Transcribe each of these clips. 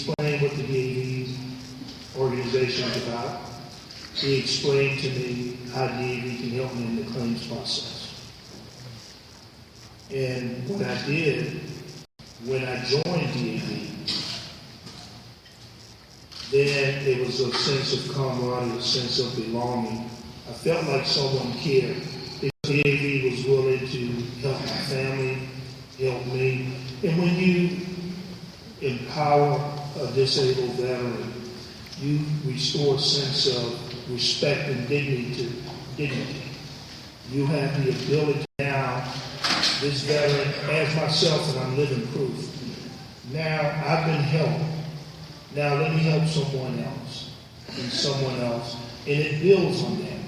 explained what the DAV organization is about. He explained to me how DAV can help me in the claims process. And what I did when I joined DAV, then it was a sense of camaraderie, a sense of belonging. I felt like someone cared. DAV was willing to help my family, help me. And when you empower a disabled veteran, you restore a sense of respect and dignity. You have the ability now, this veteran, as myself, and I'm living proof. Now I've been helped. Now let me help someone else and someone else. And it builds on that.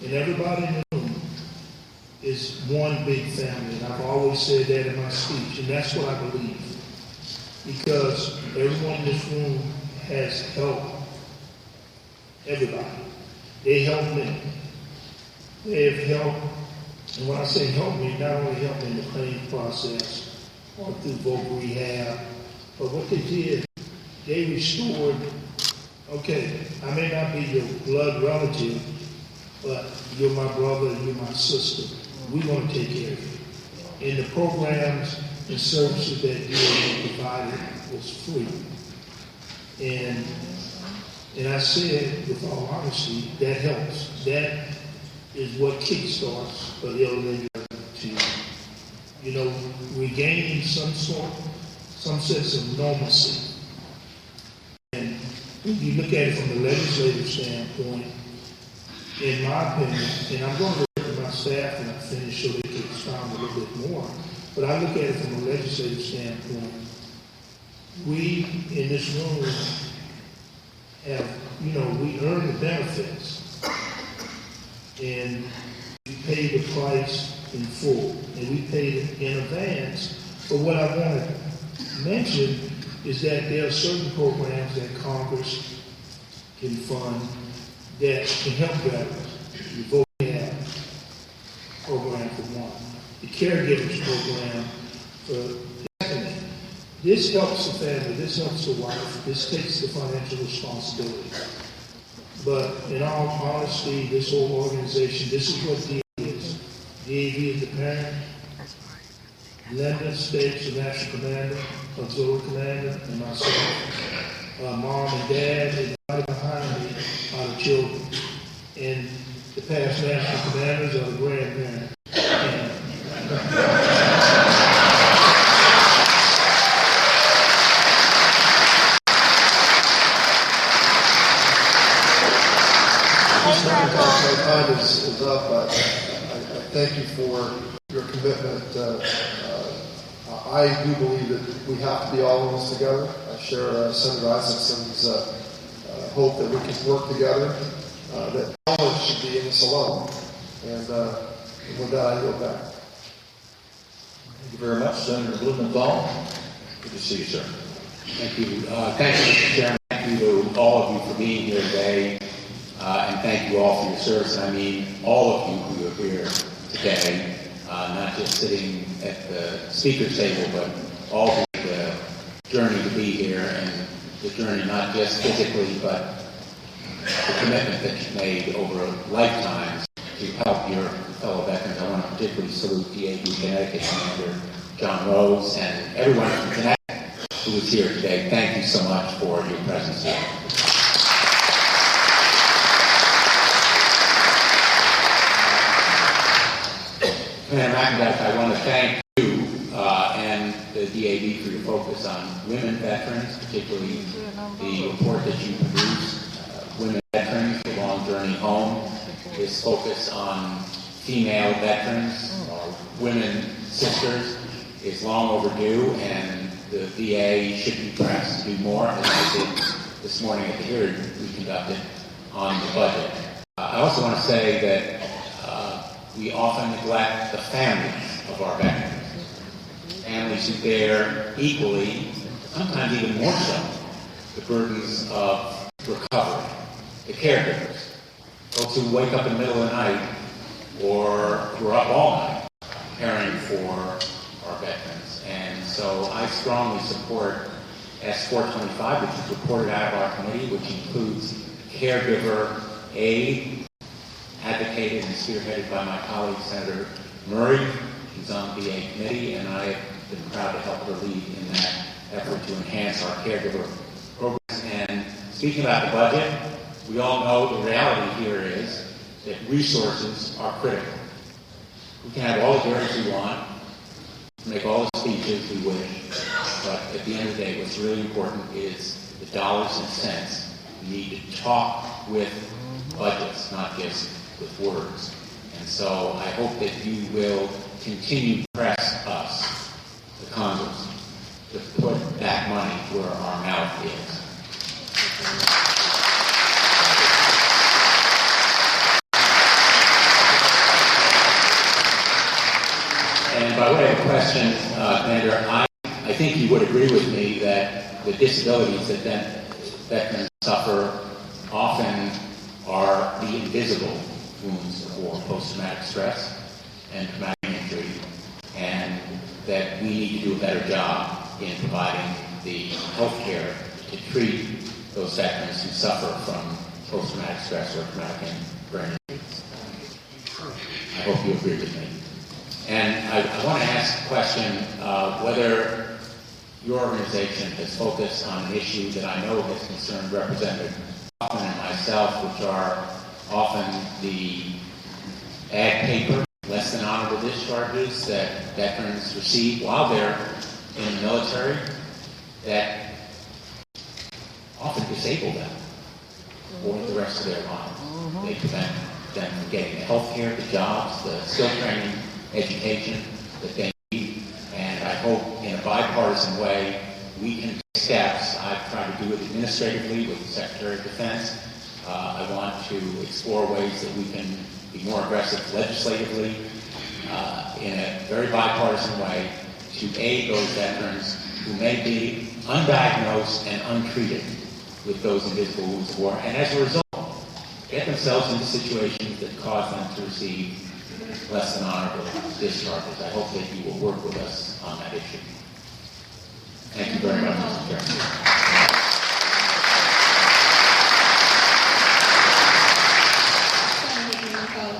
And everybody in the room is one big family. And I've always said that in my speech. And that's what I believe. Because everyone in this room has helped everybody. They helped me. They have helped. And when I say help me, not only help me in the claims process or through vocal rehab, but what they did, they restored, okay, I may not be your blood relative, but you're my brother, you're my sister. We want to take care of you. And the programs and services that DAV provided was free. And I said, with all honesty, that helps. That is what kickstarts for the elderly to, regaining some sense of normalcy. And when you look at it from the legislative standpoint, in my opinion, and I'm going to look at my staff when I finish so they can expound a little bit more, but I look at it from a legislative standpoint. We in this room have, we earn the benefits and we pay the price in full and we paid it in advance. But what I want to mention is that there are certain programs that Congress can fund that can help veterans. The Vote program for one. The caregivers program for the second. This helps the family, this helps the wife, this takes the financial responsibility. But in all honesty, this whole organization, this is what DAV is. DAV is the parent, Linda States, the National Commander, Auxiliary Commander, and myself. Mom and Dad, and right behind me are the children. And the past National Commanders are the grandparents. My time is up. I thank you for your commitment. I do believe that we have to be all in this together. I share Senator Isaacson's hope that we can work together, that no one should be in this alone. And with that, I yield back. Thank you very much, Senator Blumenthal. Good to see you, sir. Thank you. Thank you, Mr. Chairman. Thank you to all of you for being here today. And thank you all for your service. I mean, all of you who are here today, not just sitting at the speaker's table, but all of the journey to be here and the journey not just physically, but the commitment that you've made over lifetimes to help your fellow veterans. I want to particularly salute DAV Connecticut Commander John Rose and everyone from Connecticut who is here today. Thank you so much for your presence here. Commander McIntyre, I want to thank you and the DAV for your focus on women veterans, particularly the report that you produced, Women Veterans, The Long Journey Home. This focus on female veterans, women sisters, is long overdue, and the VA should be pressed to do more, as I did this morning at the hearing we conducted on the budget. I also want to say that we often neglect the families of our veterans. Families who bear equally, sometimes even more so, the burdens of recovery. The caregivers, folks who wake up in the middle of the night or who are up all night caring for our veterans. And so I strongly support S425, which is reported out of our committee, which includes caregiver aid, advocated and spearheaded by my colleague, Senator Murray, who's on the VA committee, and I have been proud to help her lead in that effort to enhance our caregiver programs. And speaking about the budget, we all know the reality here is that resources are critical. We can have all the hearings we want, make all the speeches we wish, but at the end of the day, what's really important is the dollars and cents. We need to talk with budgets, not just with words. And so I hope that you will continue to press us, the Congress, to put that money where our mouth is. And by way of a question, Commander, I think you would agree with me that the disabilities that veterans suffer often are the invisible wounds or post-traumatic stress and traumatic injury, and that we need to do a better job in providing the health care to treat those veterans who suffer from post-traumatic stress or traumatic brain injuries. I hope you agree with me. And I want to ask a question, whether your organization has focused on an issue that I know has concerned Representative Hoffman and myself, which are often the ad paper, less than honorable discharges that veterans receive while they're in the military that often disable them for the rest of their lives. They prevent them from getting the health care, the jobs, the skill training, education that they need. And I hope in a bipartisan way we can take steps. I've tried to do it administratively with the Secretary of Defense. I want to explore ways that we can be more aggressive legislatively in a very bipartisan way to aid those veterans who may be undiagnosed and untreated with those invisible wounds of war, and as a result, get themselves into situations that cause them to receive less than honorable discharges. I hope that you will work with us on that issue. Thank you very much, Mr. Chairman.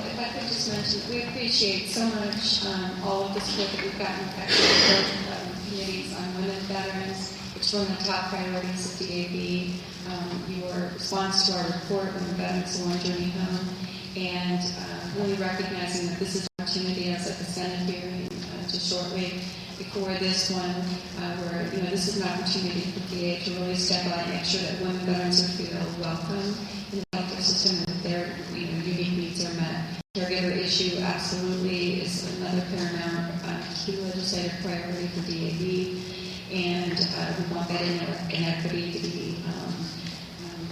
If I could just mention, we appreciate so much all of the support that we've gotten from both committees on women veterans. It's one of the top priorities of DAV. Your response to our report on the veterans' war journey home, and really recognizing that this is an opportunity, as at the Senate hearing just shortly before this one, where this is an opportunity for VA to really step out and make sure that women veterans feel welcome in the healthcare system and that their unique needs are met. Caregiver issue absolutely is another paramount key legislative priority for DAV, and we want that inequity to be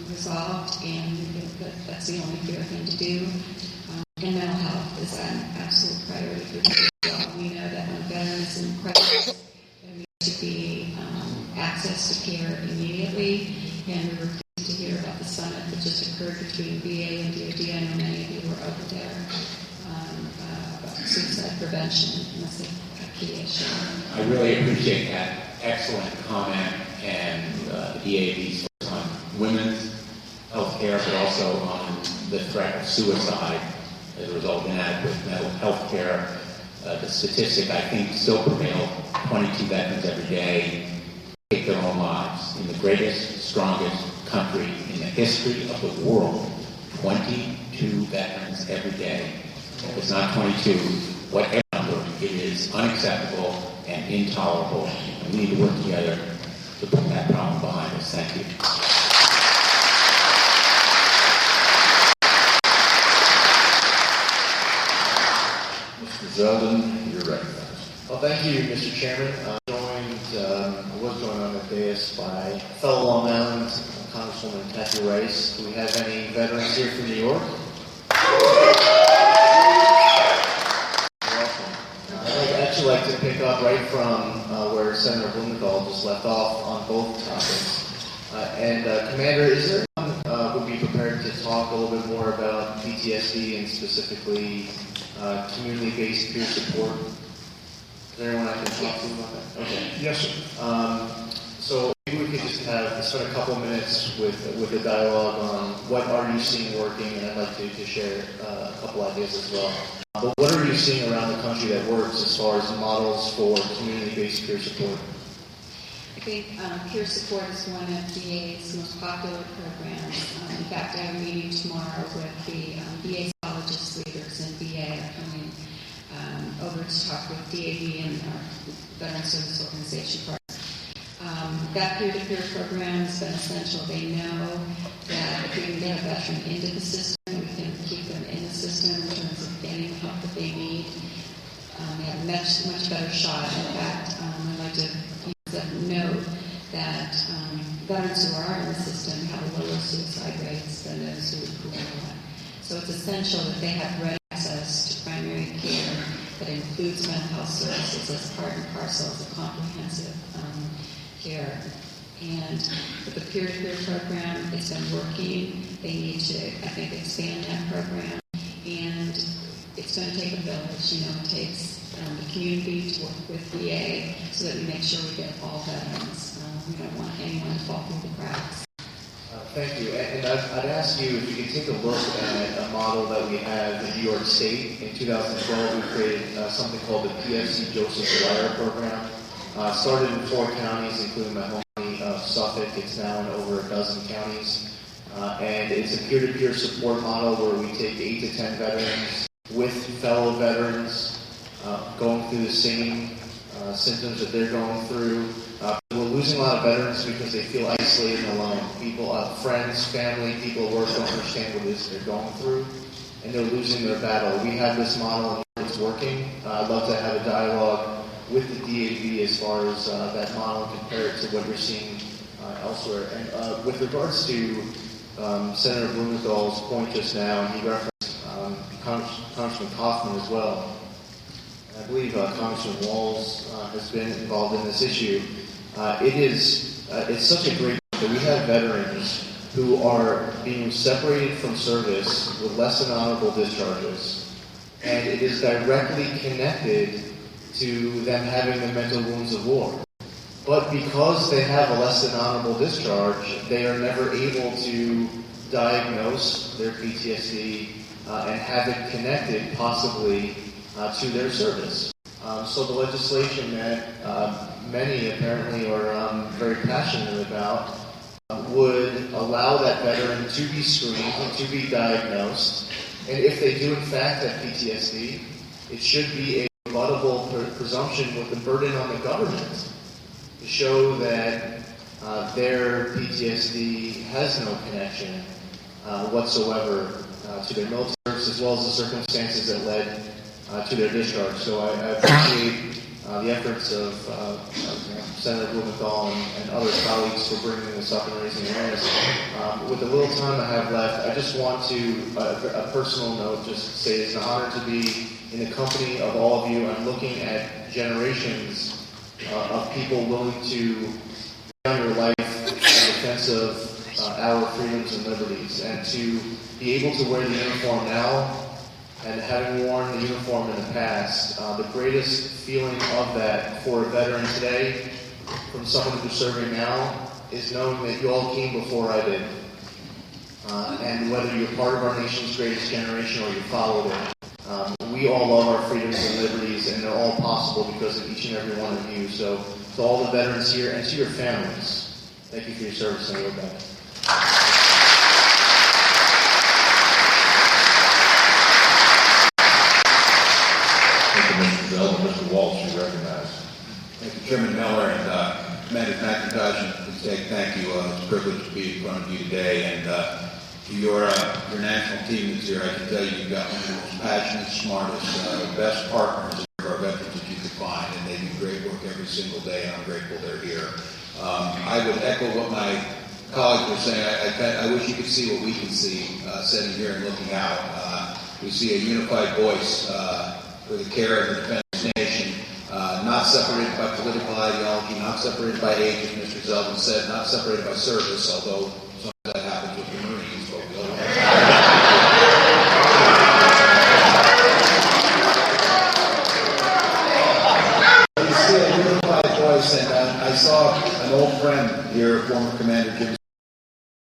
resolved, and we think that that's the only fair thing to do. And mental health is an absolute priority for DAV as well. We know that when a veteran is in crisis, there needs to be access to care immediately, and we were pleased to hear about the summit that just occurred between VA and DoD. I know many of you were over there about suicide prevention, and that's a key issue. I really appreciate that excellent comment and the DAV's focus on women's health care, but also on the threat of suicide as a result of inadequate mental health care. The statistic, I think, still prevails. 22 veterans every day take their own lives in the greatest, strongest country in the history of the world. 22 veterans every day. If it's not 22, whatever number, it is unacceptable and intolerable. And we need to work together to put that problem behind us. Thank you. Mr. Zeldin, you're recognized. Well, thank you, Mr. Chairman. I was joined on the dais by fellow Long Island Congresswoman Kathy Rice. Do we have any veterans here from New York? Welcome. I'd actually like to pick up right from where Senator Blumenthal just left off on both topics. Commander, is there anyone who would be prepared to talk a little bit more about PTSD and specifically community-based peer support? Is there anyone I can talk to about that? Okay. Yes, sir. So maybe we could just spend a couple minutes with a dialogue on what are you seeing working, and I'd like to share a couple ideas as well. But what are you seeing around the country that works as far as models for community-based peer support? I think peer support is one of DA's most popular programs. In fact, I have a meeting tomorrow with the VA psychologist leaders, and VA are coming over to talk with DAV and our Veteran Service Organization partners. That peer-to-peer program has been essential. They know that if we can get a veteran into the system, we can keep them in the system in terms of getting the help that they need. They have a much better shot. In fact, I'd like to note that veterans who are in the system have lower suicide rates than those who are not. So it's essential that they have ready access to primary care that includes mental health services as part and parcel of the comprehensive care. And with the peer-to-peer program, it's been working. They need to, I think, expand that program. And it's going to take a village. It takes the community to work with VA so that we make sure we get all veterans. We don't want anyone to fall through the cracks. Thank you. And I'd ask you if you could take a look at a model that we have in New York State. In 2012, we created something called the PFC Joseph Dwyer program. Started in 4 counties, including my home county of Suffolk. It's now in over a dozen counties. And it's a peer-to-peer support model where we take 8 to 10 veterans with fellow veterans going through the same symptoms that they're going through. We're losing a lot of veterans because they feel isolated and alone. People, friends, family, people at work don't understand what it is they're going through, and they're losing their battle. We have this model and it's working. I'd love to have a dialogue with the DAV as far as that model and compare it to what you're seeing elsewhere. And with regards to Senator Blumenthal's point just now, and he referenced Congressman Kaufman as well. And I believe Congressman Walz has been involved in this issue. It's such a great point that we have veterans who are being separated from service with less than honorable discharges, and it is directly connected to them having the mental wounds of war. But because they have a less than honorable discharge, they are never able to diagnose their PTSD and have it connected possibly to their service. So the legislation that many apparently are very passionate about would allow that veteran to be screened and to be diagnosed. And if they do in fact have PTSD, it should be a rebuttable presumption with the burden on the government to show that their PTSD has no connection whatsoever to their military service, as well as the circumstances that led to their discharge. So I appreciate the efforts of Senator Blumenthal and other colleagues for bringing this up and raising awareness. With the little time I have left, I just want to, a personal note, just say it's an honor to be in the company of all of you. I'm looking at generations of people willing to down your life in defense of our freedoms and liberties, and to be able to wear the uniform now and having worn the uniform in the past. The greatest feeling of that for a veteran today, from someone who's serving now, is knowing that you all came before I did. And whether you're part of our nation's greatest generation or you followed it, we all love our freedoms and liberties, and they're all possible because of each and every one of you. So to all the veterans here and to your families, thank you for your service, and we're back. Thank you, Mr. Bell, and Mr. Walsh, you recognize. Thank you, Chairman Miller, and Commander McIntosh and Ted, thank you. It's a privilege to be in front of you today, and to your national team that's here, I can tell you you've got one of the most passionate, smartest, best partners of our veterans that you could find, and they do great work every single day, and I'm grateful they're here. I would echo what my colleagues were saying. I wish you could see what we can see sitting here and looking out. We see a unified voice for the care of the defense nation, not separated by political ideology, not separated by age, as Mr. Zeldin said, not separated by service, although sometimes that happens with the Marines, but we all You see a unified voice, and I saw an old friend hear former Commander Jim